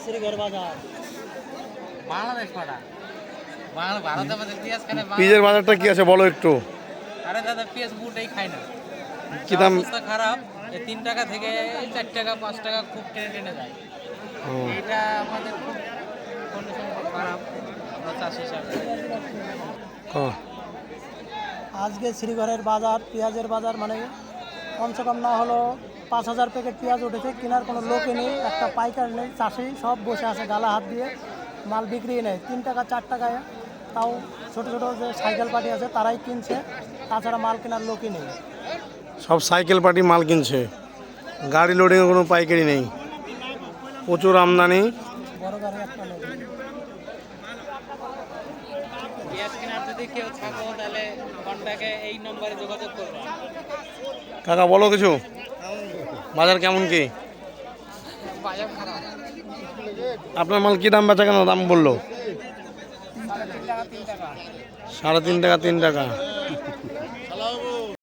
শ্রীঘর বাজার বাংলাদেশ পাড়া ভারতের মধ্যে পেঁয়াজ খানে পেঁয়াজের বাজারটা কি আছে বলো একটু। আরে দাদা পেঁয়াজ বুটেই খায় না, কি দাম? অবস্থা খারাপ। 3 টাকা থেকে 4 টাকা 5 টাকা খুব টেনে টেনে যায়। এটা আমাদের খুব কন্ডিশন খুব খারাপ চাষি হিসাবে। আজকে শ্রীঘরের বাজার পেঁয়াজের বাজার মানে কমসে কম না হলো 5,000 প্যাকেট পেঁয়াজ উঠেছে, কেনার কোনো লোকই নেই, একটা পাইকার নেই, চাষি সব বসে আছে গালা হাত দিয়ে, মাল বিক্রি নেই। 3 টাকা 4 টাকায় তাও ছোটো ছোটো যে সাইকেল পার্টি আছে তারাই কিনছে, তাছাড়া মাল কেনার লোকই নেই। সব সাইকেল পার্টি মাল কিনছে, গাড়ি লোডিংয়ে কোনো পাইকারি নেই, প্রচুর আমদানি। বড় গাড়ি একটা নেই। পেঁয়াজ কেনার যদি কেউ থাকো তাহলে কন্ট্যাক্টে এই নম্বরে যোগাযোগ করবে। কাকা বলো কিছু, বাজার কেমন কি? বাজার খারাপ। আপনার মাল কি দাম বেচা কেন দাম বললো? 3.5 টাকা 3 টাকা। 3.5 টাকা 3 টাকা।